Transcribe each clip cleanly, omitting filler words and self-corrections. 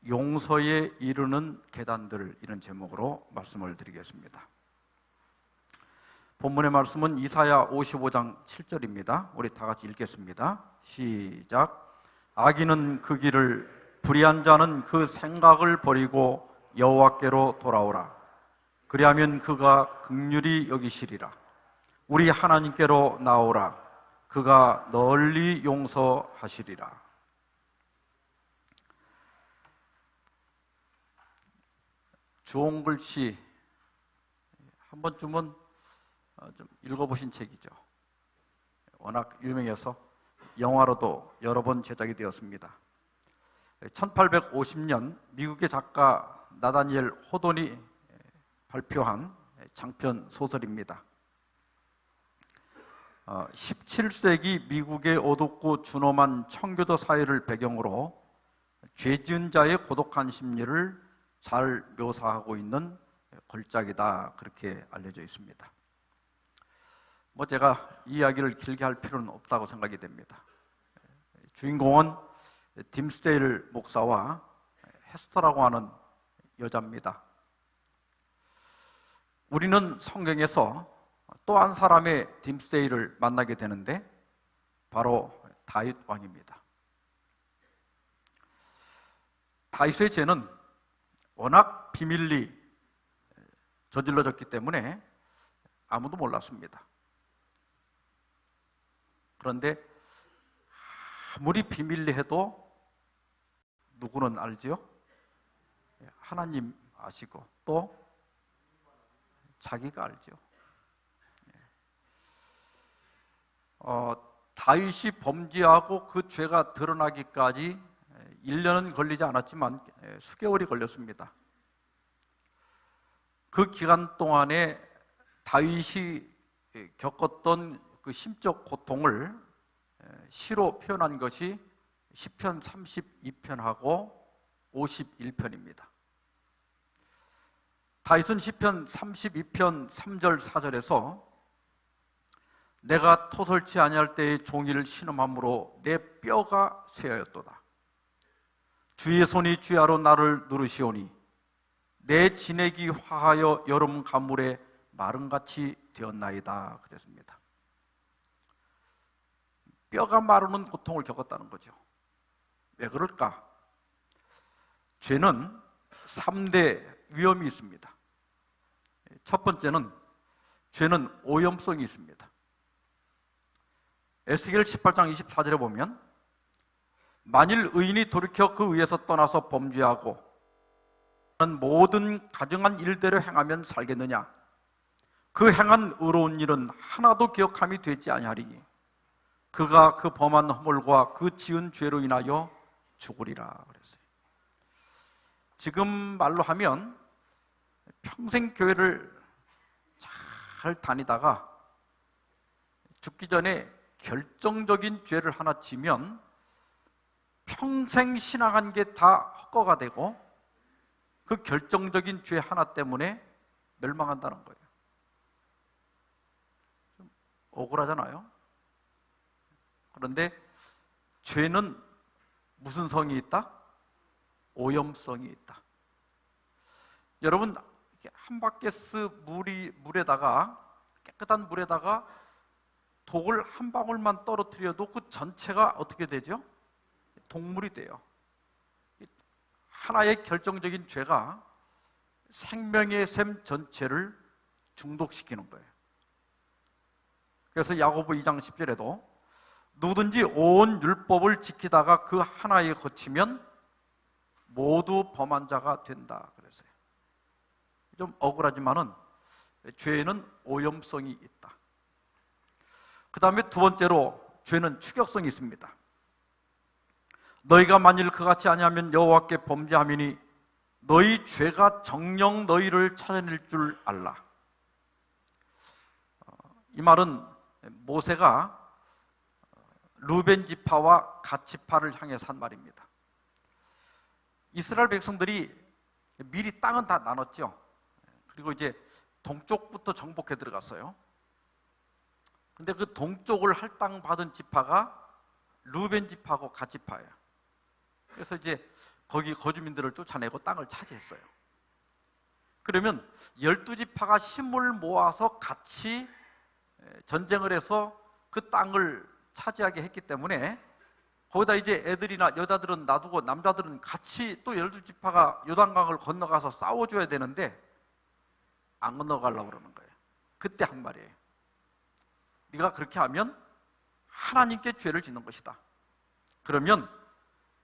용서에 이르는 계단들, 이런 제목으로 말씀을 드리겠습니다. 본문의 말씀은 이사야 55장 7절입니다. 우리 다 같이 읽겠습니다. 시작. 악인은 그 길을, 불의한 자는 그 생각을 버리고 여호와께로 돌아오라. 그리하면 그가 긍휼히 여기시리라. 우리 하나님께로 나오라. 그가 널리 용서하시리라. 주홍글씨 한 번쯤은 좀 읽어보신 책이죠. 워낙 유명해서 영화로도 여러 번 제작이 되었습니다. 1850년 미국의 작가 나다니엘 호돈이 발표한 장편 소설입니다. 17세기 미국의 어둡고 준엄한 청교도 사회를 배경으로 죄 지은 자의 고독한 심리를 잘 묘사하고 있는 걸작이다, 그렇게 알려져 있습니다. 제가 이 이야기를 길게 할 필요는 없다고 생각이 됩니다. 주인공은 딤스데일 목사와 헤스터라고 하는 여자입니다. 우리는 성경에서 또 한 사람의 딤스데일을 만나게 되는데 바로 다윗 왕입니다. 다윗의 죄는 워낙 비밀리 저질러졌기 때문에 아무도 몰랐습니다. 그런데 아무리 비밀리 해도 누구는 알지요? 하나님 아시고 또 자기가 알죠. 다윗이 범죄하고 그 죄가 드러나기까지 1년은 걸리지 않았지만 수개월이 걸렸습니다. 그 기간 동안에 다윗이 겪었던 그 심적 고통을 시로 표현한 것이 시편 32편하고 51편입니다. 다윗은 시편 32편 3절 4절에서 내가 토설치 아니할 때의 종이를 신음함으로 내 뼈가 쇠하였도다. 주의 손이 주야로 나를 누르시오니 내 진액이 화하여 여름 가물에 마름같이 되었나이다, 그랬습니다. 뼈가 마르는 고통을 겪었다는 거죠. 왜 그럴까? 죄는 3대 위험이 있습니다. 첫 번째는 죄는 오염성이 있습니다. 에스겔 18장 24절에 보면 만일 의인이 돌이켜 그 위에서 떠나서 범죄하고 모든 가정한 일대로 행하면 살겠느냐? 그 행한 의로운 일은 하나도 기억함이 되지 아니하리니 그가 그 범한 허물과 그 지은 죄로 인하여 죽으리라 그랬어요. 지금 말로 하면 평생 교회를 잘 다니다가 죽기 전에 결정적인 죄를 하나 지면 평생 신앙한 게 다 헛거가 되고 그 결정적인 죄 하나 때문에 멸망한다는 거예요. 좀 억울하잖아요. 그런데 죄는 무슨 성이 있다? 오염성이 있다. 여러분, 한 바켓스 물에다가, 깨끗한 물에다가 독을 한 방울만 떨어뜨려도 그 전체가 어떻게 되죠? 독물이 돼요. 하나의 결정적인 죄가 생명의 샘 전체를 중독시키는 거예요. 그래서 야고보 2장 10절에도 누구든지 온 율법을 지키다가 그 하나에 거치면 모두 범한 자가 된다 그랬어요. 좀 억울하지만은 죄는 오염성이 있다. 그 다음에 두 번째로 죄는 추격성이 있습니다. 너희가 만일 그같이 아니하면 여호와께 범죄함이니 너희 죄가 정녕 너희를 찾아낼 줄 알라. 이 말은 모세가 루벤 지파와 갓 지파를 향해서 한 말입니다. 이스라엘 백성들이 미리 땅은 다 나눴죠. 그리고 이제 동쪽부터 정복해 들어갔어요. 근데 그 동쪽을 할당 받은 지파가 루벤 지파하고 갓 지파예요. 그래서 이제 거기 거주민들을 쫓아내고 땅을 차지했어요. 그러면 12지파가 힘을 모아서 같이 전쟁을 해서 그 땅을 차지하게 했기 때문에 거기다 이제 애들이나 여자들은 놔두고 남자들은 같이 또 12지파가 요단강을 건너가서 싸워줘야 되는데 안 건너가려고 그러는 거예요. 그때 한 말이에요. 네가 그렇게 하면 하나님께 죄를 짓는 것이다. 그러면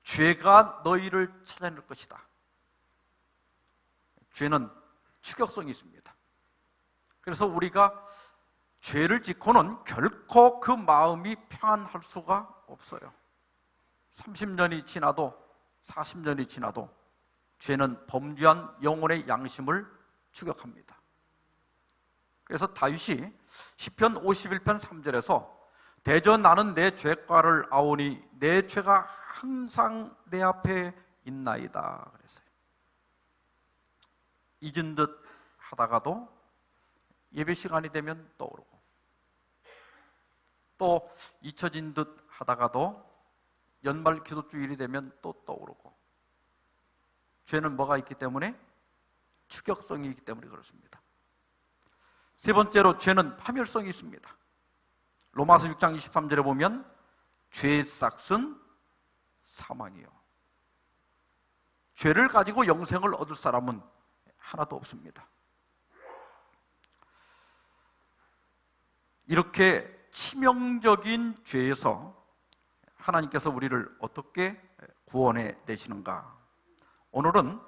죄가 너희를 찾아낼 것이다. 죄는 추격성이 있습니다. 그래서 우리가 죄를 짓고는 결코 그 마음이 평안할 수가 없어요. 30년이 지나도 40년이 지나도 죄는 범죄한 영혼의 양심을 추격합니다. 그래서 다윗이 시편 51편 3절에서 대저 나는 내 죄과를 아오니 내 죄가 항상 내 앞에 있나이다 그랬어요. 잊은 듯 하다가도 예배 시간이 되면 떠오르고 또 잊혀진 듯 하다가도 연말 기도주일이 되면 또 떠오르고 죄는 뭐가 있기 때문에? 추격성이 있기 때문에 그렇습니다. 세 번째로 죄는 파멸성이 있습니다. 로마서 6장 23절에 보면 죄의 싹은 사망이요. 죄를 가지고 영생을 얻을 사람은 하나도 없습니다. 이렇게 치명적인 죄에서 하나님께서 우리를 어떻게 구원해 내시는가? 오늘은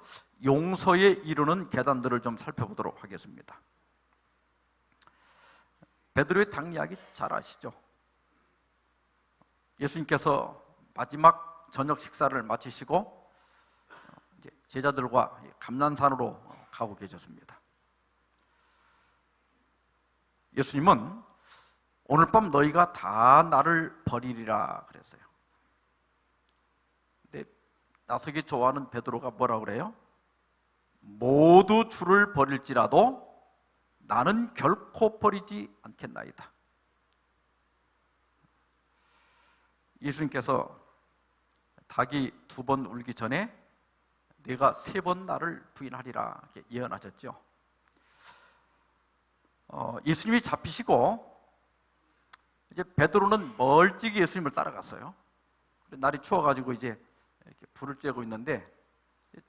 용서에 이르는 계단들을 좀 살펴보도록 하겠습니다. 베드로의 당 이야기 잘 아시죠? 예수님께서 마지막 저녁 식사를 마치시고 이제 제자들과 감난산으로 가고 계셨습니다. 예수님은 오늘 밤 너희가 다 나를 버리리라 그랬어요. 근데 나서기 좋아하는 베드로가 뭐라 그래요? 모두 주를 버릴지라도 나는 결코 버리지 않겠나이다. 예수님께서 닭이 2번 울기 전에 내가 3번 나를 부인하리라 이렇게 예언하셨죠. 예수님이 잡히시고 이제 베드로는 멀찍이 예수님을 따라갔어요. 날이 추워가지고 이제 이렇게 불을 쬐고 있는데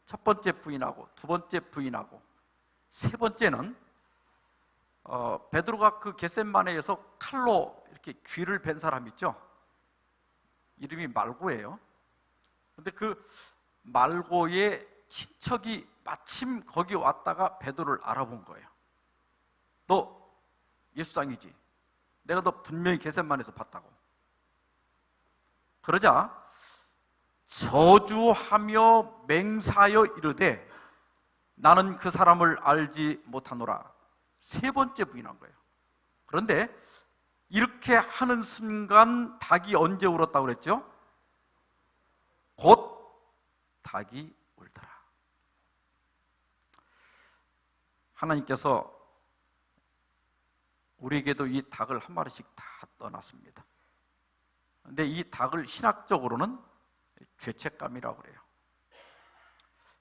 첫 번째 부인하고 두 번째 부인하고 세 번째는 베드로가 그 겟셋마네에서 칼로 이렇게 귀를 벤 사람 있죠? 이름이 말고예요. 근데 그 말고의 친척이 마침 거기 왔다가 베드로를 알아본 거예요. 너 예수장이지? 내가 너 분명히 겟셋마네에서 봤다고. 그러자 저주하며 맹사하여 이르되 나는 그 사람을 알지 못하노라. 세 번째 부인한 거예요. 그런데 이렇게 하는 순간 닭이 언제 울었다고 그랬죠? 곧 닭이 울더라. 하나님께서 우리에게도 이 닭을 한 마리씩 다 떠났습니다. 그런데 이 닭을 신학적으로는 죄책감이라고 그래요.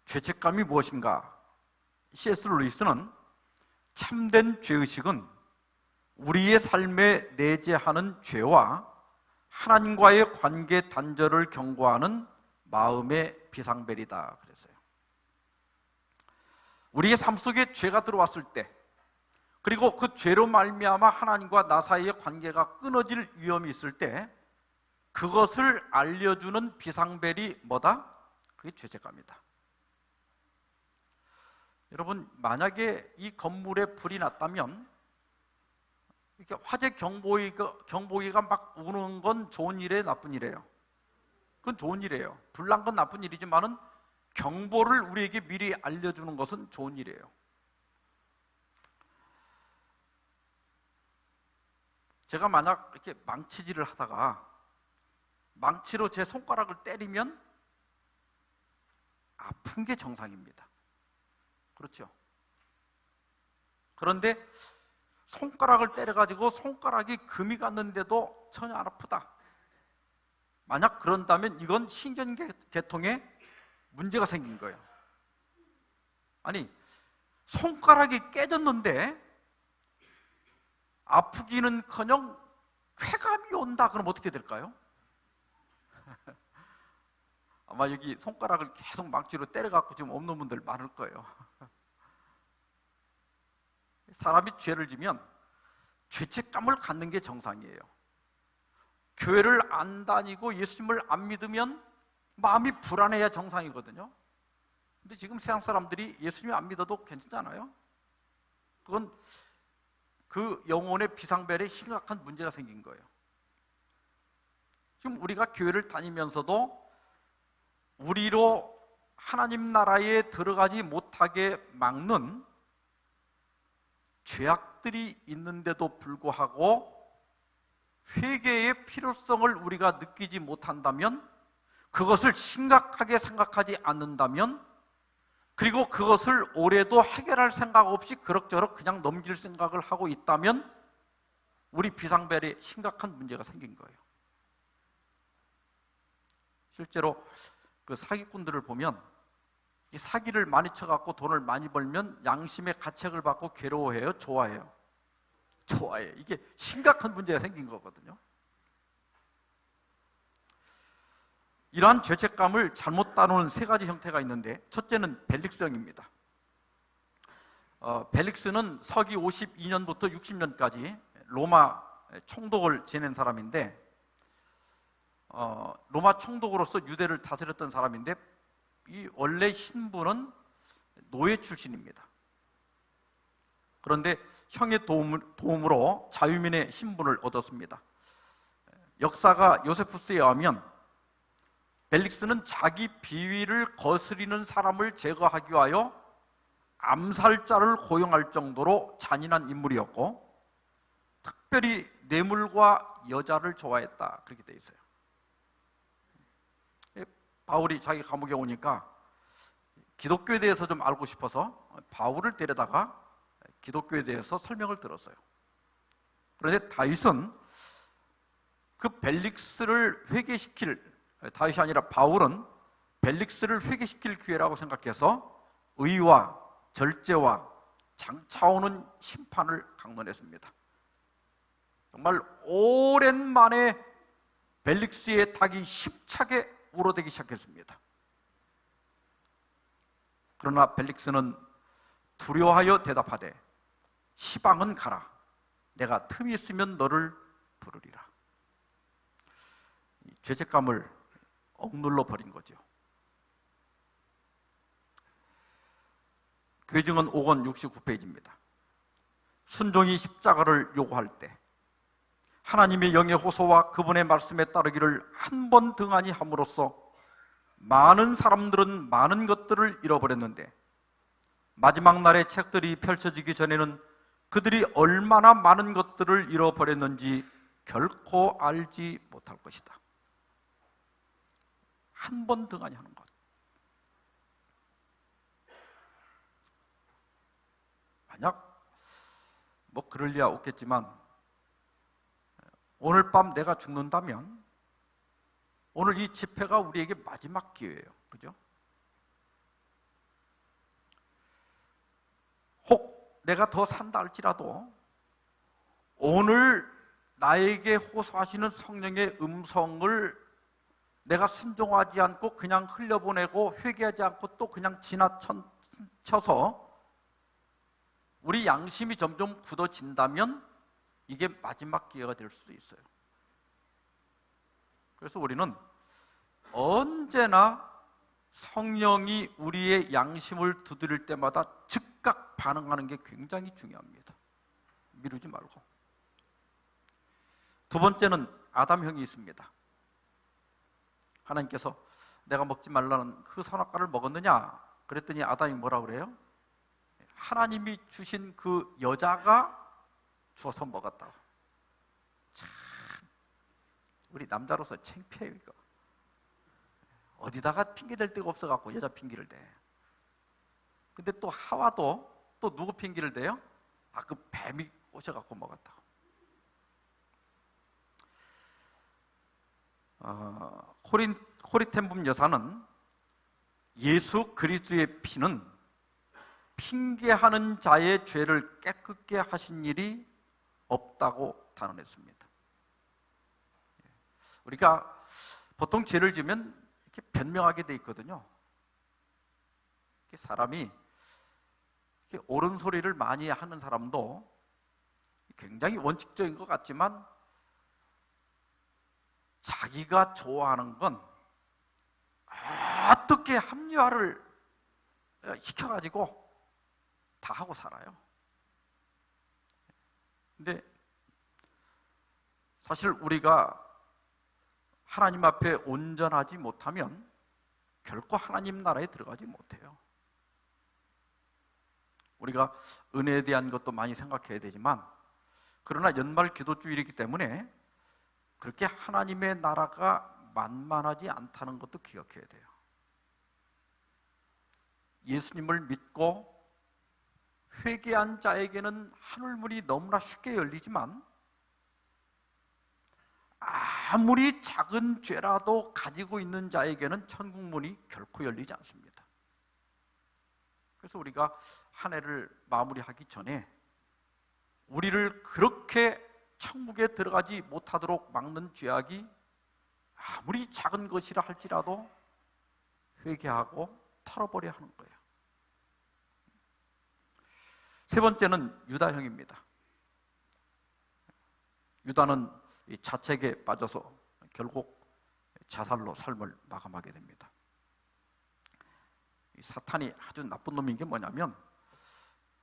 죄책감이 무엇인가? C.S. 루이스는 참된 죄의식은 우리의 삶에 내재하는 죄와 하나님과의 관계 단절을 경고하는 마음의 비상벨이다 그랬어요. 우리의 삶 속에 죄가 들어왔을 때, 그리고 그 죄로 말미암아 하나님과 나 사이의 관계가 끊어질 위험이 있을 때 그것을 알려주는 비상벨이 뭐다? 그게 죄책감이다. 여러분, 만약에 이 건물에 불이 났다면 이렇게 화재 경보기가 막 우는 건 좋은 일이에요, 나쁜 일이에요? 그건 좋은 일이에요. 불 난 건 나쁜 일이지만은 경보를 우리에게 미리 알려주는 것은 좋은 일이에요. 제가 만약 이렇게 망치질을 하다가 망치로 제 손가락을 때리면 아픈 게 정상입니다. 그렇죠? 그런데 손가락을 때려가지고 손가락이 금이 갔는데도 전혀 안 아프다. 만약 그런다면 이건 신경계통의 문제가 생긴 거예요. 아니, 손가락이 깨졌는데 아프기는커녕 쾌감이 온다. 그럼 어떻게 될까요? 아마 여기 손가락을 계속 망치로 때려갖고 지금 없는 분들 많을 거예요. 사람이 죄를 지면 죄책감을 갖는 게 정상이에요. 교회를 안 다니고 예수님을 안 믿으면 마음이 불안해야 정상이거든요. 근데 지금 세상 사람들이 예수님을 안 믿어도 괜찮잖아요. 그건 그 영혼의 비상벨에 심각한 문제가 생긴 거예요. 지금 우리가 교회를 다니면서도 우리로 하나님 나라에 들어가지 못하게 막는 죄악들이 있는데도 불구하고 회개의 필요성을 우리가 느끼지 못한다면, 그것을 심각하게 생각하지 않는다면, 그리고 그것을 올해도 해결할 생각 없이 그럭저럭 그냥 넘길 생각을 하고 있다면 우리 비상벨에 심각한 문제가 생긴 거예요. 실제로 그 사기꾼들을 보면 이 사기를 많이 쳐갖고 돈을 많이 벌면 양심의 가책을 받고 괴로워해요? 좋아해요? 좋아해요. 이게 심각한 문제가 생긴 거거든요. 이러한 죄책감을 잘못 다루는 세 가지 형태가 있는데, 첫째는 벨릭스형입니다. 벨릭스는 서기 52년부터 60년까지 로마 총독을 지낸 사람인데, 로마 총독으로서 유대를 다스렸던 사람인데, 이 원래 신분은 노예 출신입니다. 그런데 형의 도움으로 자유민의 신분을 얻었습니다. 역사가 요세푸스에 의하면 벨릭스는 자기 비위를 거스리는 사람을 제거하기 위하여 암살자를 고용할 정도로 잔인한 인물이었고, 특별히 뇌물과 여자를 좋아했다, 그렇게 돼 있어요. 바울이 자기 감옥에 오니까 기독교에 대해서 좀 알고 싶어서 바울을 데려다가 기독교에 대해서 설명을 들었어요. 그런데 다윗은 그 벨릭스를 회개시킬, 다윗이 아니라 바울은 벨릭스를 회개시킬 기회라고 생각해서 의와 절제와 장차오는 심판을 강론했습니다. 정말 오랜만에 벨릭스의 닭이 힘차게 울어대기 시작했습니다. 그러나 벨릭스는 두려워하여 대답하되 시방은 가라. 내가 틈이 있으면 너를 부르리라. 죄책감을 억눌러 버린 거죠. 교회증언 5권 69페이지입니다. 순종이 십자가를 요구할 때 하나님의 영의 호소와 그분의 말씀에 따르기를 한 번 등한히 함으로써 많은 사람들은 많은 것들을 잃어버렸는데, 마지막 날의 책들이 펼쳐지기 전에는 그들이 얼마나 많은 것들을 잃어버렸는지 결코 알지 못할 것이다. 한 번 등한히 하는 것. 만약 뭐 그럴 리야 없겠지만 오늘 밤 내가 죽는다면 오늘 이 집회가 우리에게 마지막 기회예요. 그죠? 혹 내가 더 산다 할지라도 오늘 나에게 호소하시는 성령의 음성을 내가 순종하지 않고 그냥 흘려보내고 회개하지 않고 또 그냥 지나쳐서 우리 양심이 점점 굳어진다면 이게 마지막 기회가 될 수도 있어요. 그래서 우리는 언제나 성령이 우리의 양심을 두드릴 때마다 즉각 반응하는 게 굉장히 중요합니다. 미루지 말고. 두 번째는 아담형이 있습니다. 하나님께서 내가 먹지 말라는 그 선악과를 먹었느냐? 그랬더니 아담이 뭐라 그래요? 하나님이 주신 그 여자가 주어서 먹었다. 참 우리 남자로서 창피해요. 이거 어디다가 핑계댈 데가 없어갖고 여자 핑계를 대. 근데 또 하와도 또 누구 핑계를 대요? 아, 그 뱀이 오셔갖고 먹었다. 코리텐붐 여사는 예수 그리스도의 피는 핑계하는 자의 죄를 깨끗게 하신 일이 없다고 단언했습니다. 우리가 보통 죄를 지으면 이렇게 변명하게 돼 있거든요. 사람이 이렇게 옳은 소리를 많이 하는 사람도 굉장히 원칙적인 것 같지만 자기가 좋아하는 건 어떻게 합리화를 시켜가지고 다 하고 살아요. 근데 사실 우리가 하나님 앞에 온전하지 못하면 결코 하나님 나라에 들어가지 못해요. 우리가 은혜에 대한 것도 많이 생각해야 되지만, 그러나 연말 기도주일이기 때문에 그렇게 하나님의 나라가 만만하지 않다는 것도 기억해야 돼요. 예수님을 믿고 회개한 자에게는 하늘문이 너무나 쉽게 열리지만 아무리 작은 죄라도 가지고 있는 자에게는 천국문이 결코 열리지 않습니다. 그래서 우리가 한 해를 마무리하기 전에 우리를 그렇게 천국에 들어가지 못하도록 막는 죄악이 아무리 작은 것이라 할지라도 회개하고 털어버려야 하는 거예요. 세 번째는 유다형입니다. 유다는 이 자책에 빠져서 결국 자살로 삶을 마감하게 됩니다. 이 사탄이 아주 나쁜 놈인 게 뭐냐면,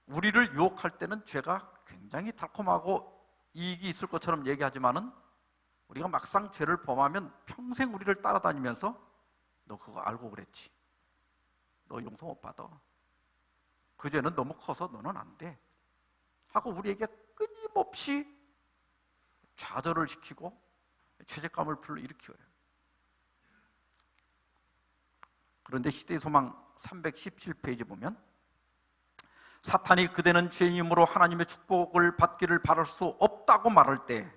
우리를 유혹할 때는 죄가 굉장히 달콤하고 이익이 있을 것처럼 얘기하지만은 우리가 막상 죄를 범하면 평생 우리를 따라다니면서 너 그거 알고 그랬지, 너 용서 못 받아, 그 죄는 너무 커서 너는 안 돼 하고 우리에게 끊임없이 좌절을 시키고 죄책감을 불러일으켜요. 그런데 시대의 소망 317페이지 보면, 사탄이 그대는 죄인이므로 하나님의 축복을 받기를 바랄 수 없다고 말할 때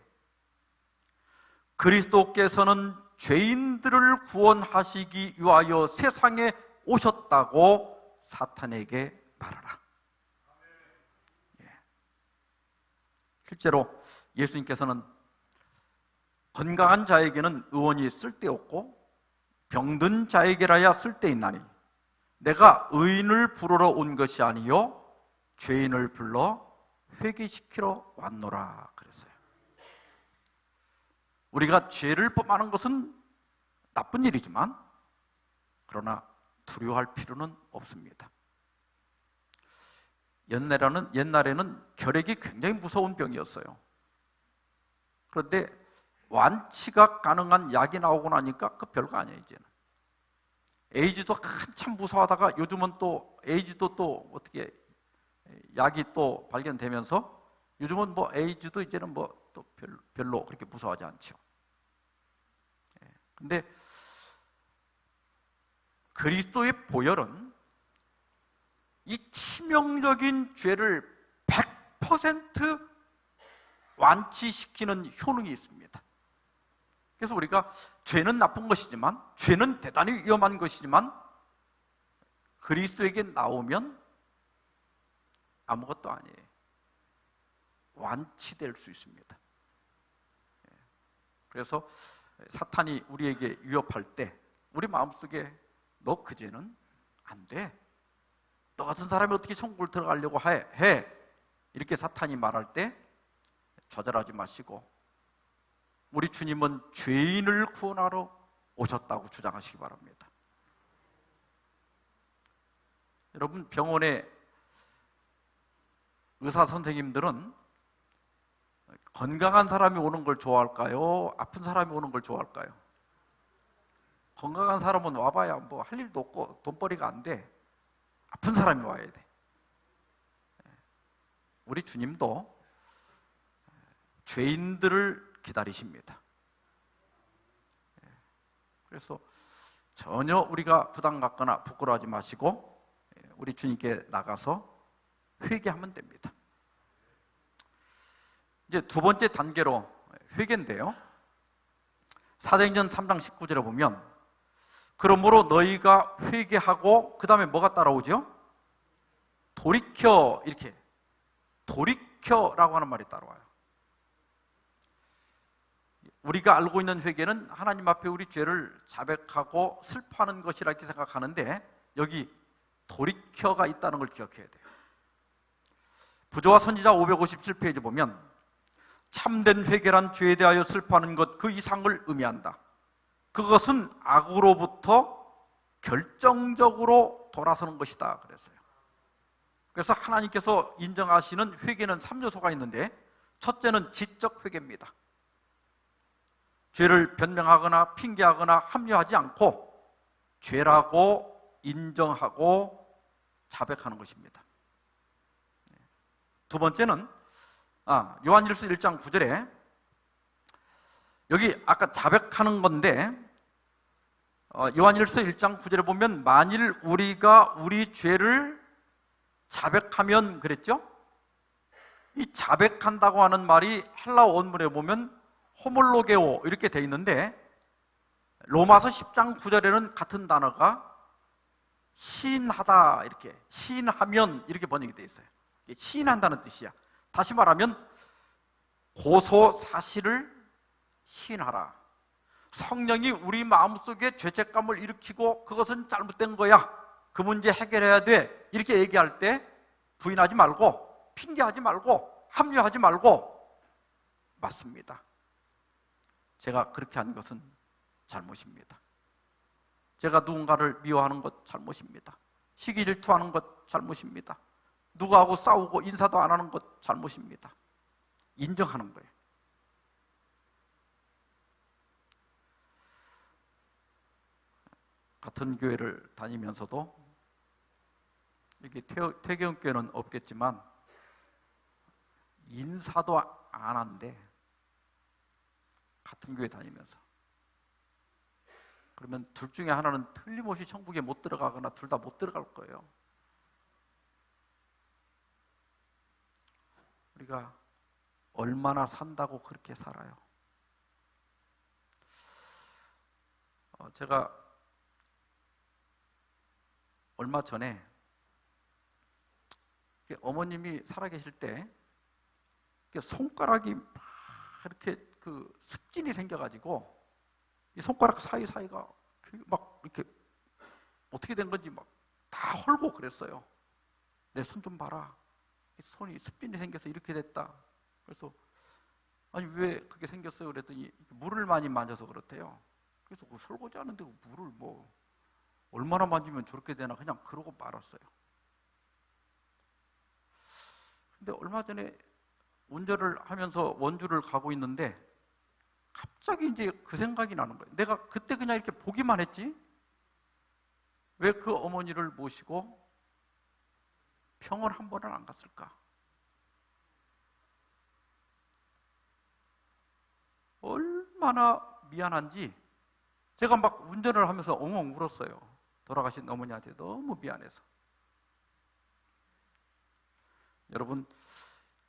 그리스도께서는 죄인들을 구원하시기 위하여 세상에 오셨다고 사탄에게 말하라. 실제로 예수님께서는 건강한 자에게는 의원이 쓸데없고 병든 자에게라야 쓸데있나니 내가 의인을 부르러 온 것이 아니요 죄인을 불러 회개시키러 왔노라 그랬어요. 우리가 죄를 범하는 것은 나쁜 일이지만 그러나 두려워할 필요는 없습니다. 옛날에는 결핵이 굉장히 무서운 병이었어요. 그런데 완치가 가능한 약이 나오고 나니까 그 별거 아니에요. 이제는 에이즈도 한참 무서워하다가 요즘은 또 에이즈도 또 어떻게 약이 또 발견되면서 요즘은 뭐 에이즈도 이제는 뭐 또 별로 그렇게 무서워하지 않죠. 근데 그리스도의 보혈은 이 치명적인 죄를 100% 완치시키는 효능이 있습니다. 그래서 우리가 죄는 나쁜 것이지만, 죄는 대단히 위험한 것이지만 그리스도에게 나오면 아무것도 아니에요. 완치될 수 있습니다. 그래서 사탄이 우리에게 위협할 때 우리 마음속에 너 그 죄는 안 돼, 너 같은 사람이 어떻게 천국을 들어가려고 해 이렇게 사탄이 말할 때 좌절하지 마시고, 우리 주님은 죄인을 구원하러 오셨다고 주장하시기 바랍니다. 여러분, 병원에 의사 선생님들은 건강한 사람이 오는 걸 좋아할까요? 아픈 사람이 오는 걸 좋아할까요? 건강한 사람은 와봐야 뭐 할 일도 없고 돈벌이가 안 돼. 아픈 사람이 와야 돼. 우리 주님도 죄인들을 기다리십니다. 그래서 전혀 우리가 부담 갖거나 부끄러워하지 마시고 우리 주님께 나가서 회개하면 됩니다. 이제 두 번째 단계로 회개인데요, 사도행전 3장 19절에 보면 그러므로 너희가 회개하고 그 다음에 뭐가 따라오죠? 돌이켜, 이렇게 돌이켜라고 하는 말이 따라와요. 우리가 알고 있는 회개는 하나님 앞에 우리 죄를 자백하고 슬퍼하는 것이라 이렇게 생각하는데, 여기 돌이켜가 있다는 걸 기억해야 돼요. 부조와 선지자 557페이지 보면 참된 회개란 죄에 대하여 슬퍼하는 것 그 이상을 의미한다. 그것은 악으로부터 결정적으로 돌아서는 것이다 그랬어요. 그래서 하나님께서 인정하시는 회개는 3요소가 있는데, 첫째는 지적 회개입니다. 죄를 변명하거나 핑계하거나 합리화하지 않고 죄라고 인정하고 자백하는 것입니다. 두 번째는 요한일서 1장 9절에 여기 아까 자백하는 건데, 요한일서 1장 9절에 보면 만일 우리가 우리 죄를 자백하면 그랬죠? 이 자백한다고 하는 말이 헬라어 원문에 보면 호몰로게오 이렇게 돼 있는데, 로마서 10장 9절에는 같은 단어가 시인하다, 이렇게 시인하면 이렇게 번역이 돼 있어요. 시인한다는 뜻이야. 다시 말하면 고소 사실을 시인하라. 성령이 우리 마음속에 죄책감을 일으키고 그것은 잘못된 거야, 그 문제 해결해야 돼, 이렇게 얘기할 때 부인하지 말고 핑계하지 말고 합리화하지 말고, 맞습니다, 제가 그렇게 한 것은 잘못입니다. 제가 누군가를 미워하는 것 잘못입니다. 시기 질투하는 것 잘못입니다. 누구하고 싸우고 인사도 안 하는 것 잘못입니다. 인정하는 거예요. 같은 교회를 다니면서도, 이게 태경교회는 없겠지만 인사도 안 한대, 같은 교회 다니면서. 그러면 둘 중에 하나는 틀림없이 천국에 못 들어가거나 둘 다 못 들어갈 거예요. 우리가 얼마나 산다고 그렇게 살아요? 제가 얼마 전에 어머님이 살아계실 때 손가락이 막 이렇게 그 습진이 생겨가지고 이 손가락 사이사이가 막 이렇게 어떻게 된 건지 막 다 헐고 그랬어요. 내 손 좀 봐라, 손이 습진이 생겨서 이렇게 됐다. 그래서 아니 왜 그게 생겼어요? 그랬더니 물을 많이 만져서 그렇대요. 그래서 그 설거지 하는데 물을 뭐 얼마나 만지면 저렇게 되나 그냥 그러고 말았어요. 근데 얼마 전에 운전을 하면서 원주를 가고 있는데 갑자기 이제 그 생각이 나는 거예요. 내가 그때 그냥 이렇게 보기만 했지 왜 그 어머니를 모시고 병원 한 번은 안 갔을까? 얼마나 미안한지 제가 막 운전을 하면서 엉엉 울었어요. 돌아가신 어머니한테 너무 미안해서. 여러분,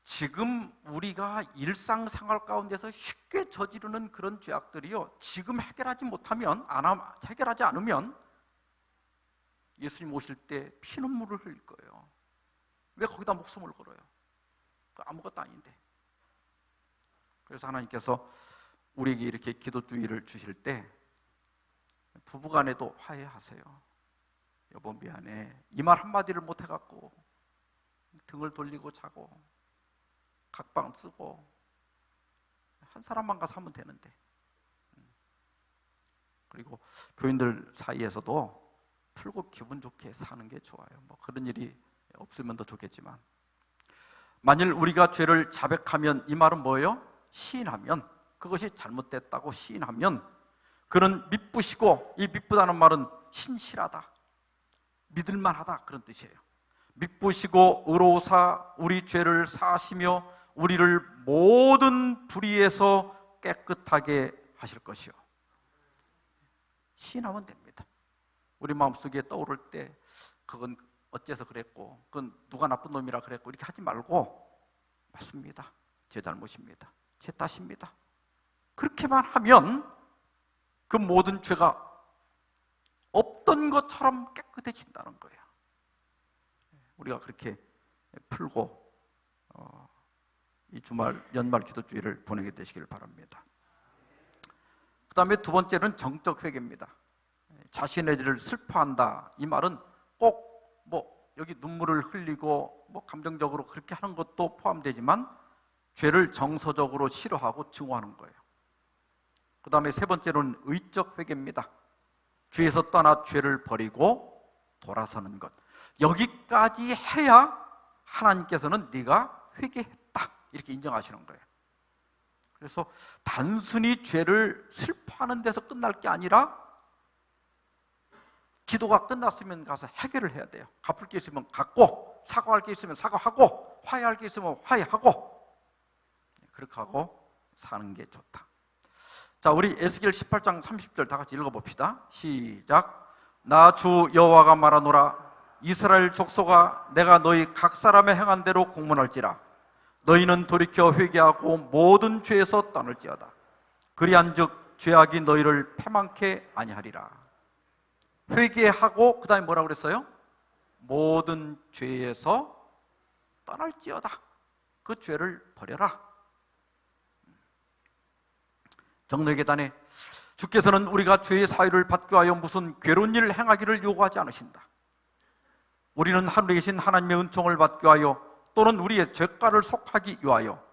지금 우리가 일상생활 가운데서 쉽게 저지르는 그런 죄악들이요, 지금 해결하지 않으면 예수님 오실 때 피눈물을 흘릴 거예요. 왜 거기다 목숨을 걸어요? 그 아무것도 아닌데. 그래서 하나님께서 우리에게 이렇게 기도주의를 주실 때 부부간에도 화해하세요. 여보 미안해, 이 말 한마디를 못해갖고 등을 돌리고 자고 각방 쓰고 한 사람만 가서 하면 되는데. 그리고 교인들 사이에서도 풀고 기분 좋게 사는 게 좋아요. 뭐 그런 일이 없으면 더 좋겠지만, 만일 우리가 죄를 자백하면, 이 말은 뭐예요? 시인하면, 그것이 잘못됐다고 시인하면 그는 믿부시고, 이 믿부다는 말은 신실하다, 믿을만하다 그런 뜻이에요. 믿부시고 의로우사 우리 죄를 사하시며 우리를 모든 불의에서 깨끗하게 하실 것이요. 시인하면 됩니다. 우리 마음속에 떠오를 때 그건 어째서 그랬고, 그건 누가 나쁜 놈이라 그랬고 이렇게 하지 말고, 맞습니다, 제 잘못입니다, 제 탓입니다, 그렇게만 하면 그 모든 죄가 묻은 것처럼 깨끗해진다는 거예요. 우리가 그렇게 풀고 이 주말 연말 기도주의를 보내게 되시길 바랍니다. 그 다음에 두 번째는 정적 회개입니다. 자신의 죄를 슬퍼한다. 이 말은 꼭 여기 눈물을 흘리고 감정적으로 그렇게 하는 것도 포함되지만 죄를 정서적으로 싫어하고 증오하는 거예요. 그 다음에 세 번째로는 의적 회개입니다. 죄에서 떠나 죄를 버리고 돌아서는 것. 여기까지 해야 하나님께서는 네가 회개했다 이렇게 인정하시는 거예요. 그래서 단순히 죄를 슬퍼하는 데서 끝날 게 아니라 기도가 끝났으면 가서 해결을 해야 돼요. 갚을 게 있으면 갚고, 사과할 게 있으면 사과하고, 화해할 게 있으면 화해하고, 그렇게 하고 사는 게 좋다. 자, 우리 에스겔 18장 30절 다 같이 읽어봅시다. 시작. 나 주 여호와가 말하노라. 이스라엘 족속아, 내가 너희 각 사람의 행한 대로 공문할지라. 너희는 돌이켜 회개하고 모든 죄에서 떠날지어다. 그리한즉 죄악이 너희를 패망케 아니하리라. 회개하고 그 다음에 뭐라고 그랬어요? 모든 죄에서 떠날지어다. 그 죄를 버려라. 정례계단에 주께서는 우리가 죄의 사유를 받기 위하여 무슨 괴로운 일을 행하기를 요구하지 않으신다. 우리는 하늘에 계신 하나님의 은총을 받기 위하여 또는 우리의 죄가를 속하기 위하여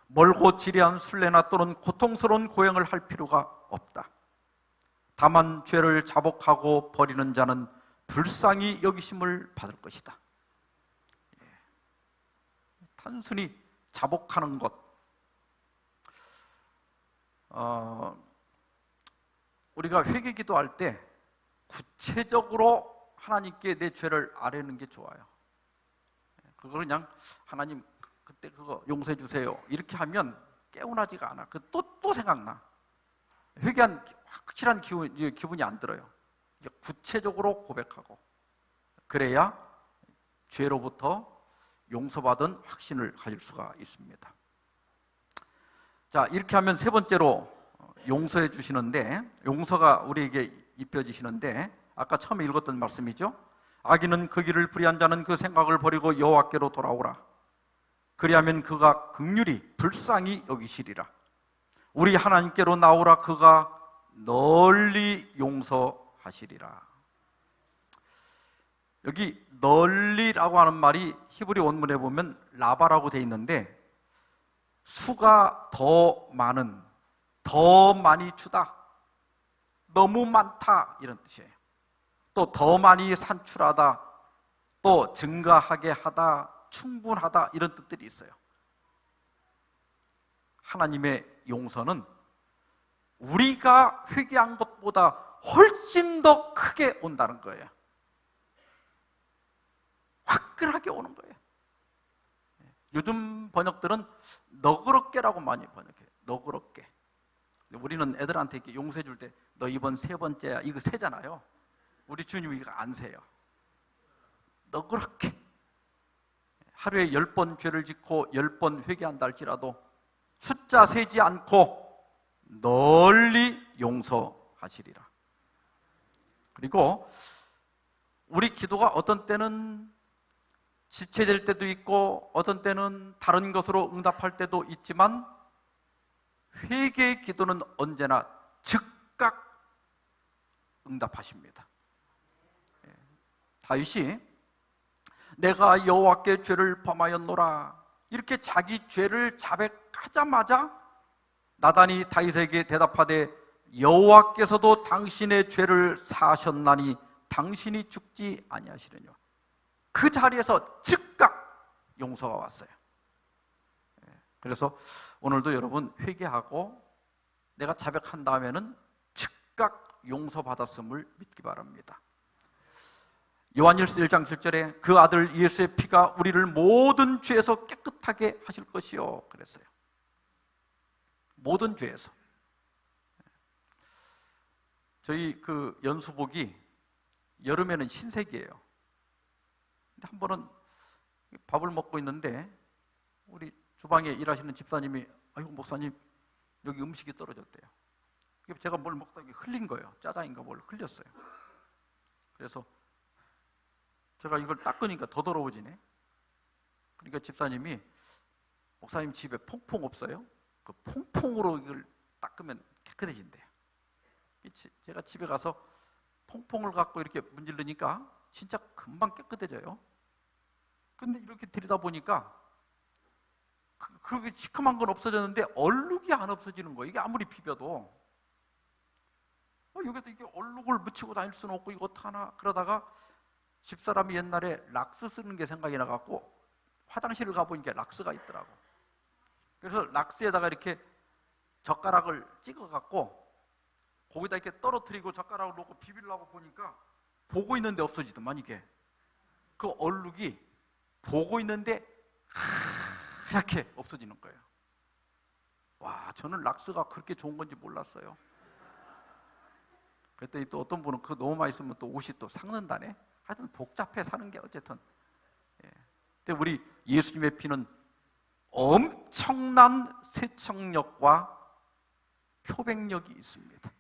멀고 지레한 순례나 또는 고통스러운 고행을 할 필요가 없다. 다만 죄를 자복하고 버리는 자는 불쌍히 여기심을 받을 것이다. 단순히 자복하는 것. 우리가 회개 기도할 때 구체적으로 하나님께 내 죄를 아뢰는 게 좋아요. 그걸 그냥 하나님 그때 그거 용서해 주세요 이렇게 하면 깨운하지가 않아. 또 생각나. 회개한 확실한 기분이 안 들어요. 구체적으로 고백하고 그래야 죄로부터 용서받은 확신을 가질 수가 있습니다. 자, 이렇게 하면 세 번째로 용서해 주시는데, 용서가 우리에게 입혀지시는데 아까 처음에 읽었던 말씀이죠. 악인은 그 길을 불의한 자는 그 생각을 버리고 여호와께로 돌아오라. 그리하면 그가 긍휼히 불쌍히 여기시리라. 우리 하나님께로 나오라. 그가 널리 용서하시리라. 여기 널리라고 하는 말이 히브리 원문에 보면 라바라고 돼 있는데 수가 더 많은, 더 많이 주다, 너무 많다 이런 뜻이에요. 또 더 많이 산출하다, 또 증가하게 하다, 충분하다 이런 뜻들이 있어요. 하나님의 용서는 우리가 회개한 것보다 훨씬 더 크게 온다는 거예요. 화끈하게 오는 거예요. 요즘 번역들은 너그럽게라고 많이 번역해요. 너그럽게. 우리는 애들한테 이렇게 용서해 줄 때 너 이번 세 번째야 이거 세잖아요. 우리 주님이 이거 안 세요. 너그럽게. 하루에 10번 죄를 짓고 10번 회개한다 할지라도 숫자 세지 않고 널리 용서하시리라. 그리고 우리 기도가 어떤 때는 지체될 때도 있고 어떤 때는 다른 것으로 응답할 때도 있지만 회개의 기도는 언제나 즉각 응답하십니다. 다윗이 내가 여호와께 죄를 범하였노라 이렇게 자기 죄를 자백하자마자 나단이 다윗에게 대답하되 여호와께서도 당신의 죄를 사하셨나니 당신이 죽지 아니하시려니와. 그 자리에서 즉각 용서가 왔어요. 그래서 오늘도 여러분 회개하고 내가 자백한 다음에는 즉각 용서받았음을 믿기 바랍니다. 요한일서 1장 7절에 그 아들 예수의 피가 우리를 모든 죄에서 깨끗하게 하실 것이요 그랬어요. 모든 죄에서. 저희 그 연수복이 여름에는 흰색이에요. 근데 한 번은 밥을 먹고 있는데 우리 주방에 일하시는 집사님이 아이고 목사님 여기 음식이 떨어졌대요. 제가 뭘 먹다가 흘린 거예요. 짜장인가 뭘 흘렸어요. 그래서 제가 이걸 닦으니까 더 더러워지네. 그러니까 집사님이, 목사님 집에 퐁퐁 없어요? 그 퐁퐁으로 이걸 닦으면 깨끗해진대요. 제가 집에 가서 퐁퐁을 갖고 이렇게 문지르니까 진짜 금방 깨끗해져요. 근데 이렇게 들이다 보니까 그게 시커먼 건 없어졌는데 얼룩이 안 없어지는 거예요. 이게 아무리 비벼도. 여기다 이게 얼룩을 묻히고 다닐 수는 없고 이거 어떡하나. 그러다가 집사람이 옛날에 락스 쓰는 게 생각이 나갖고 화장실을 가보니까 락스가 있더라고. 그래서 락스에다가 이렇게 젓가락을 찍어갖고 거기다 이렇게 떨어뜨리고 젓가락을 놓고 비비려고 보니까 보고 있는데 없어지더만. 이게 그 얼룩이 보고 있는데 하얗게 없어지는 거예요. 와, 저는 락스가 그렇게 좋은 건지 몰랐어요. 그랬더니 또 어떤 분은 그거 너무 많이 쓰면 또 옷이 또 삭는다네. 하여튼 복잡해 사는 게 어쨌든. 근데 우리 예수님의 피는 엄청난 세척력과 표백력이 있습니다.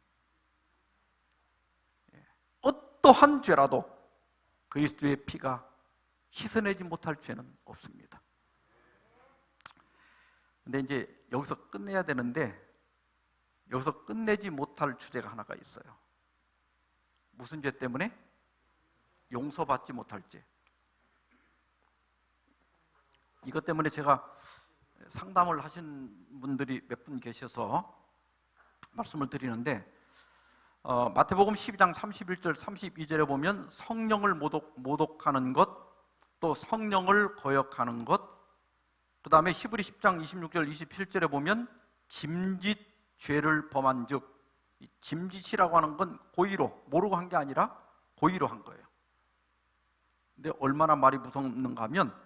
어떠한 죄라도 그리스도의 피가 씻어내지 못할 죄는 없습니다. 근데 이제 여기서 끝내야 되는데 여기서 끝내지 못할 주제가 하나가 있어요. 무슨 죄 때문에? 용서받지 못할 죄. 이것 때문에 제가 상담을 하신 분들이 몇 분 계셔서 말씀을 드리는데, 마태복음 12장 31절 32절에 보면 성령을 모독하는 것, 또 성령을 거역하는 것, 그 다음에 히브리 10장 26절 27절에 보면 짐짓 죄를 범한 즉, 짐짓이라고 하는 건 고의로, 모르고 한 게 아니라 고의로 한 거예요. 근데 얼마나 말이 무섭는가 하면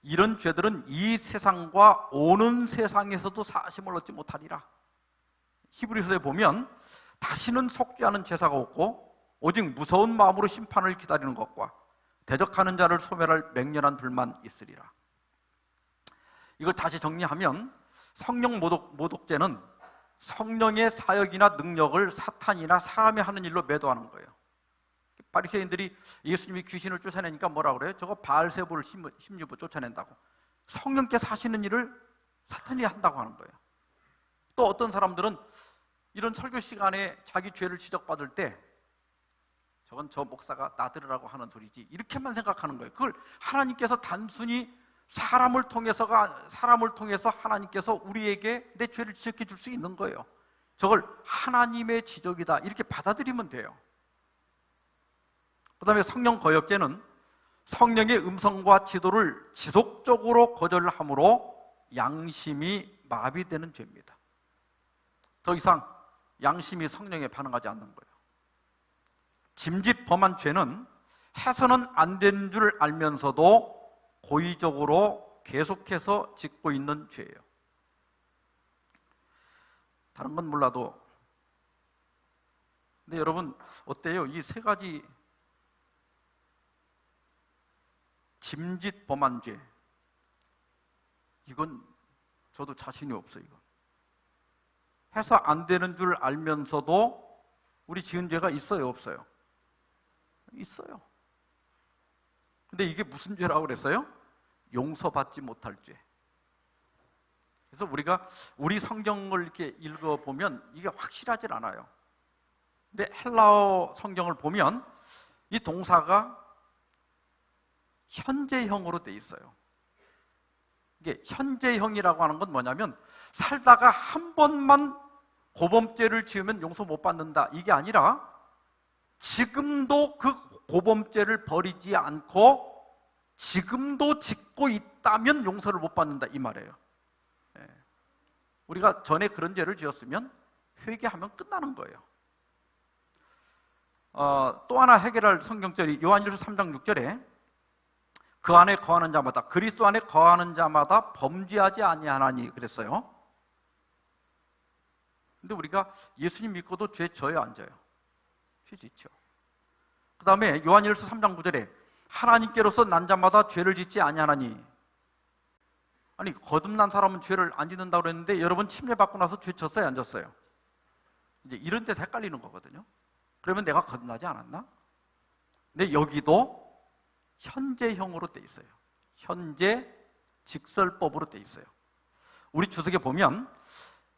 이런 죄들은 이 세상과 오는 세상에서도 사심을 얻지 못하리라. 히브리서에 보면 다시는 속죄하는 제사가 없고 오직 무서운 마음으로 심판을 기다리는 것과 대적하는 자를 소멸할 맹렬한 불만 있으리라. 이걸 다시 정리하면 성령 모독죄는 성령의 사역이나 능력을 사탄이나 사람이 하는 일로 매도하는 거예요. 바리새인들이 예수님이 귀신을 쫓아내니까 뭐라 그래요? 저거 바알세부를 심리부 쫓아낸다고. 성령께 사시는 일을 사탄이 한다고 하는 거예요. 또 어떤 사람들은 이런 설교 시간에 자기 죄를 지적받을 때 저건 저 목사가 나들으라고 하는 소리지, 이렇게만 생각하는 거예요. 그걸 하나님께서 단순히 사람을 통해서 하나님께서 우리에게 내 죄를 지적해 줄 수 있는 거예요. 저걸 하나님의 지적이다 이렇게 받아들이면 돼요. 그 다음에 성령 거역죄는 성령의 음성과 지도를 지속적으로 거절함으로 양심이 마비되는 죄입니다. 더 이상 양심이 성령에 반응하지 않는 거예요. 짐짓 범한 죄는 해서는 안 되는 줄 알면서도 고의적으로 계속해서 짓고 있는 죄예요. 다른 건 몰라도, 근데 여러분 어때요? 이 세 가지 짐짓 범한 죄, 이건 저도 자신이 없어요. 이건 해서 안 되는 줄 알면서도 우리 지은 죄가 있어요, 없어요? 있어요. 근데 이게 무슨 죄라고 그랬어요? 용서받지 못할 죄. 그래서 우리가 우리 성경을 이렇게 읽어보면 이게 확실하진 않아요. 근데 헬라어 성경을 보면 이 동사가 현재형으로 돼 있어요. 이게 현재형이라고 하는 건 뭐냐면 살다가 한 번만 고범죄를 지으면 용서 못 받는다, 이게 아니라 지금도 그 고범죄를 버리지 않고 지금도 짓고 있다면 용서를 못 받는다, 이 말이에요. 우리가 전에 그런 죄를 지었으면 회개하면 끝나는 거예요. 또 하나 해결할 성경절이 요한일서 3장 6절에 그 안에 거하는 자마다, 그리스도 안에 거하는 자마다 범죄하지 아니하나니 그랬어요. 근데 우리가 예수님 믿고도 죄 져요, 안 져요? 죄 짓죠. 그 다음에 요한일서 3장 9절에 하나님께로서 난 자마다 죄를 짓지 아니하나니, 아니 거듭난 사람은 죄를 안 짓는다고 그랬는데 여러분 침례받고 나서 죄 졌어요, 안 졌어요? 이제 이런 데서 헷갈리는 거거든요. 그러면 내가 거듭나지 않았나? 근데 여기도 현재형으로 돼 있어요. 현재 직설법으로 돼 있어요. 우리 주석에 보면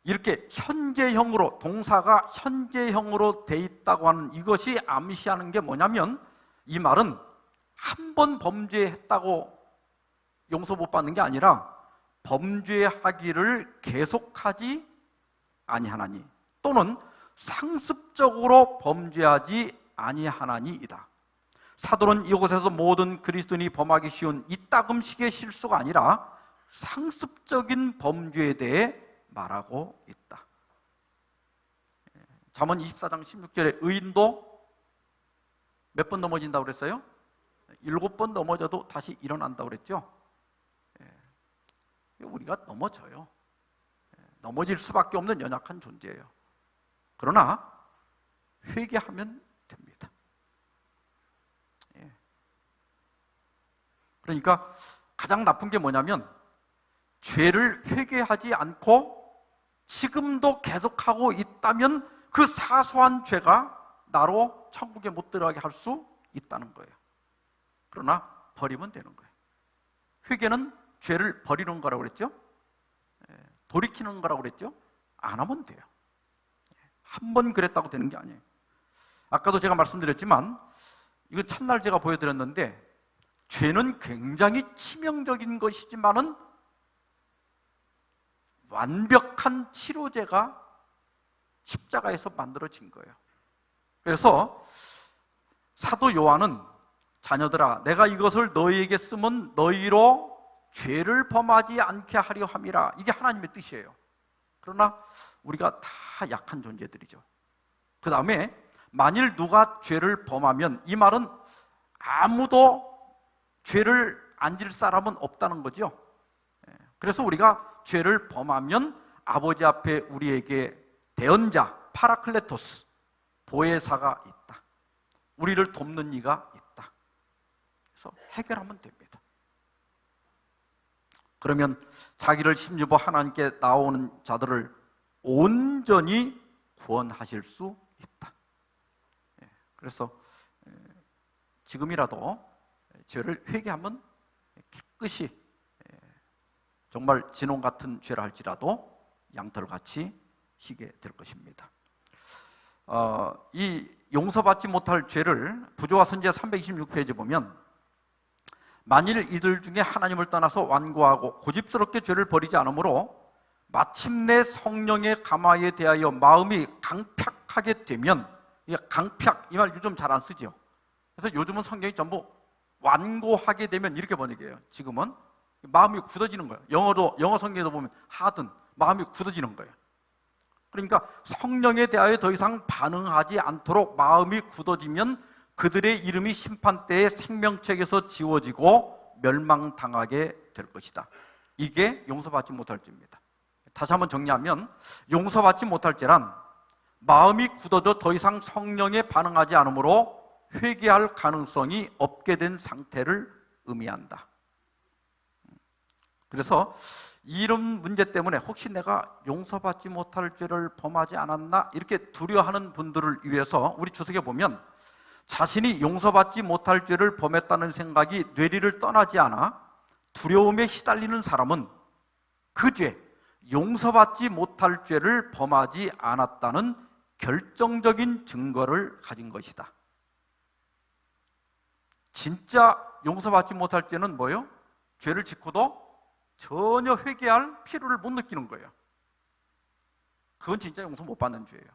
이렇게 현재형으로, 동사가 현재형으로 돼 있다고 하는 이것이 암시하는 게 뭐냐면, 이 말은 한 번 범죄했다고 용서 못 받는 게 아니라 범죄하기를 계속하지 아니하나니, 또는 상습적으로 범죄하지 아니하나니이다. 사도는 이곳에서 모든 그리스도인이 범하기 쉬운 이따금식의 실수가 아니라 상습적인 범죄에 대해 말하고 있다. 잠언 24장 16절에 의인도 몇 번 넘어진다고 그랬어요? 7번 넘어져도 다시 일어난다고 그랬죠? 우리가 넘어져요. 넘어질 수밖에 없는 연약한 존재예요. 그러나 회개하면 됩니다. 그러니까 가장 나쁜 게 뭐냐면, 죄를 회개하지 않고 지금도 계속하고 있다면 그 사소한 죄가 나로 천국에 못 들어가게 할 수 있다는 거예요. 그러나 버리면 되는 거예요. 회개는 죄를 버리는 거라고 그랬죠? 돌이키는 거라고 그랬죠? 안 하면 돼요. 한 번 그랬다고 되는 게 아니에요. 아까도 제가 말씀드렸지만, 이거 첫날 제가 보여드렸는데, 죄는 굉장히 치명적인 것이지만은 완벽한 치료제가 십자가에서 만들어진 거예요. 그래서 사도 요한은, 자녀들아, 내가 이것을 너희에게 쓰면 너희로 죄를 범하지 않게 하려 함이라. 이게 하나님의 뜻이에요. 그러나 우리가 다 약한 존재들이죠. 그 다음에 만일 누가 죄를 범하면, 이 말은 아무도 죄를 안 질 사람은 없다는 거죠. 그래서 우리가 죄를 범하면 아버지 앞에 우리에게 대언자, 파라클레토스, 보혜사가 있다. 우리를 돕는 이가 있다. 그래서 해결하면 됩니다. 그러면 자기를 심유보 하나님께 나오는 자들을 온전히 구원하실 수 있다. 그래서 지금이라도 죄를 회개하면 깨끗이, 정말 진홍 같은 죄라 할지라도 양털같이 희게 될 것입니다. 이 용서받지 못할 죄를 부조와 선지자 326페이지 보면, 만일 이들 중에 하나님을 떠나서 완고하고 고집스럽게 죄를 버리지 않으므로 마침내 성령의 감화에 대하여 마음이 강팍하게 되면, 이 강팍, 이 말 요즘 잘 안 쓰죠. 그래서 요즘은 성경이 전부 완고하게 되면 이렇게 번역해요. 지금은 마음이 굳어지는 거예요. 영어 성경에도 보면 하든, 마음이 굳어지는 거예요. 그러니까 성령에 대하여 더 이상 반응하지 않도록 마음이 굳어지면 그들의 이름이 심판대의 생명책에서 지워지고 멸망당하게 될 것이다. 이게 용서받지 못할 죄입니다. 다시 한번 정리하면, 용서받지 못할 죄란 마음이 굳어져 더 이상 성령에 반응하지 않으므로 회개할 가능성이 없게 된 상태를 의미한다. 그래서 이런 문제 때문에 혹시 내가 용서받지 못할 죄를 범하지 않았나 이렇게 두려워하는 분들을 위해서 우리 주석에 보면, 자신이 용서받지 못할 죄를 범했다는 생각이 뇌리를 떠나지 않아 두려움에 시달리는 사람은 그 죄, 용서받지 못할 죄를 범하지 않았다는 결정적인 증거를 가진 것이다. 진짜 용서받지 못할 죄는 뭐예요? 죄를 짓고도 전혀 회개할 필요를 못 느끼는 거예요. 그건 진짜 용서 못 받는 죄예요.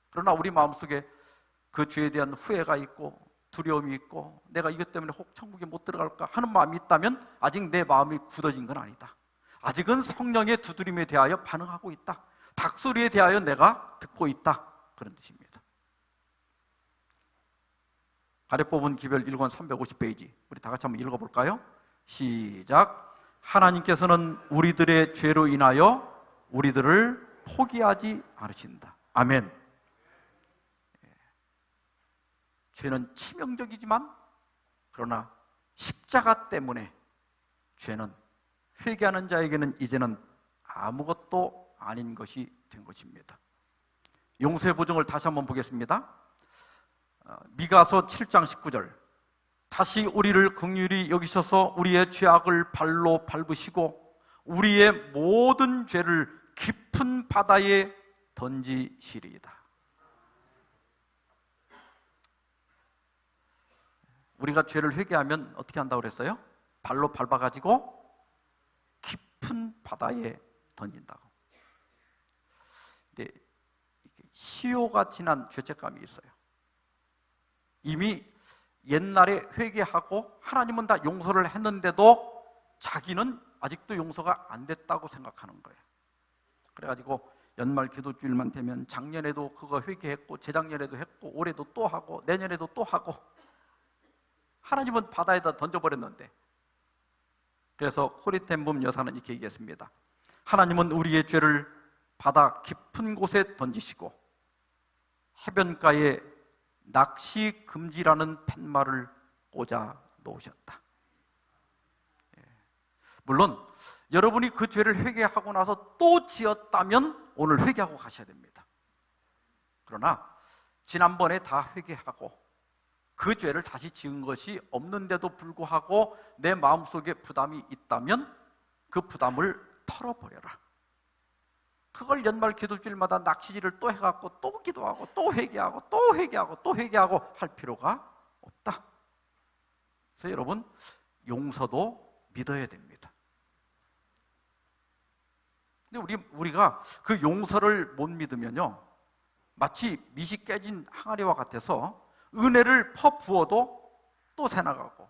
그러나 우리 마음속에 그 죄에 대한 후회가 있고 두려움이 있고 내가 이것 때문에 혹 천국에 못 들어갈까 하는 마음이 있다면 아직 내 마음이 굳어진 건 아니다. 아직은 성령의 두드림에 대하여 반응하고 있다. 닭소리에 대하여 내가 듣고 있다. 그런 뜻입니다. 아래 뽑은 기별 1권 350페이지 우리 다 같이 한번 읽어볼까요? 시작. 하나님께서는 우리들의 죄로 인하여 우리들을 포기하지 않으신다. 아멘. 죄는 치명적이지만 그러나 십자가 때문에 죄는 회개하는 자에게는 이제는 아무것도 아닌 것이 된 것입니다. 용서의 보증을 다시 한번 보겠습니다. 미가서 7장 19절 다시 우리를 긍휼히 여기셔서 우리의 죄악을 발로 밟으시고 우리의 모든 죄를 깊은 바다에 던지시리이다. 우리가 죄를 회개하면 어떻게 한다고 그랬어요? 발로 밟아가지고 깊은 바다에 던진다고. 근데 시효가 지난 죄책감이 있어요. 이미 옛날에 회개하고 하나님은 다 용서를 했는데도 자기는 아직도 용서가 안 됐다고 생각하는 거예요. 그래가지고 연말 기도주일만 되면 작년에도 그거 회개했고 재작년에도 했고 올해도 또 하고 내년에도 또 하고 하나님은 바다에다 던져버렸는데. 그래서 코리텐붐 여사는 이렇게 얘기했습니다. 하나님은 우리의 죄를 바다 깊은 곳에 던지시고 해변가에 낚시 금지라는 팻말을 꽂아 놓으셨다. 물론 여러분이 그 죄를 회개하고 나서 또 지었다면 오늘 회개하고 가셔야 됩니다. 그러나 지난번에 다 회개하고 그 죄를 다시 지은 것이 없는데도 불구하고 내 마음속에 부담이 있다면 그 부담을 털어버려라. 그걸 연말 기도주일마다 낚시질을 또 해갖고 또 기도하고 또 회개하고 또 회개하고 또 회개하고 할 필요가 없다. 그래서 여러분 용서도 믿어야 됩니다. 근데 우리가 그 용서를 못 믿으면요 마치 밑이 깨진 항아리와 같아서 은혜를 퍼부어도 또 새나가고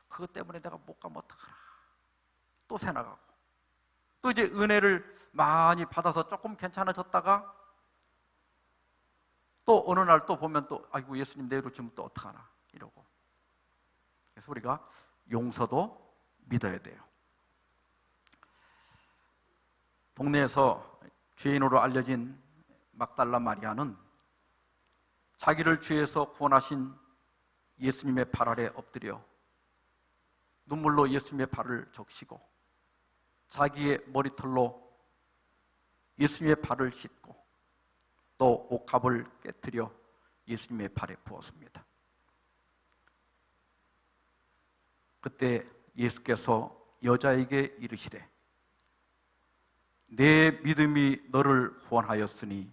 그것 때문에 내가 못 가면 어떡하나 또 새나가고 또 이제 은혜를 많이 받아서 조금 괜찮아졌다가 또 어느 날 또 보면 또 아이고 예수님 내일 오시면 또 어떡하나 이러고. 그래서 우리가 용서도 믿어야 돼요. 동네에서 죄인으로 알려진 막달라 마리아는 자기를 죄에서 구원하신 예수님의 발 아래 엎드려 눈물로 예수님의 발을 적시고 자기의 머리털로 예수님의 발을 씻고 또 옥합을 깨뜨려 예수님의 발에 부었습니다. 그때 예수께서 여자에게 이르시되 내 믿음이 너를 구원하였으니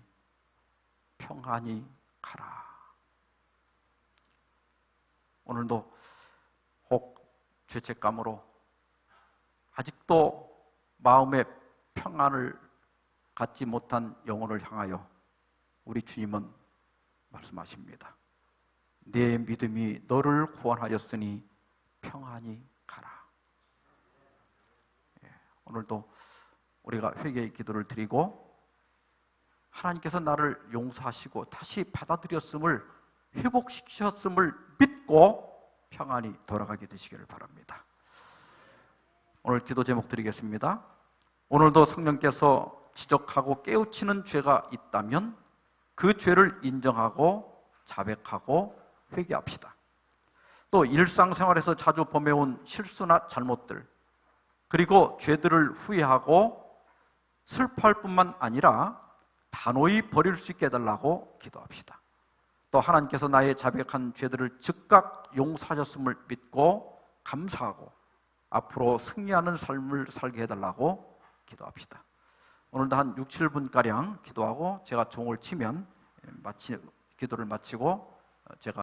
평안히 가라. 오늘도 혹 죄책감으로 아직도 마음의 평안을 갖지 못한 영혼을 향하여 우리 주님은 말씀하십니다. 내 믿음이 너를 구원하였으니 평안히 가라. 오늘도 우리가 회개의 기도를 드리고 하나님께서 나를 용서하시고 다시 받아들였음을 회복시키셨음을 믿고 평안히 돌아가게 되시기를 바랍니다. 오늘 기도 제목 드리겠습니다. 오늘도 성령께서 지적하고 깨우치는 죄가 있다면 그 죄를 인정하고 자백하고 회개합시다. 또 일상생활에서 자주 범해온 실수나 잘못들 그리고 죄들을 후회하고 슬퍼할 뿐만 아니라 단호히 버릴 수 있게 해달라고 기도합시다. 또 하나님께서 나의 자백한 죄들을 즉각 용서하셨음을 믿고 감사하고 앞으로 승리하는 삶을 살게 해달라고 기도합시다. 오늘도 한 6, 7분가량 기도하고 제가 종을 치면 기도를 마치고 제가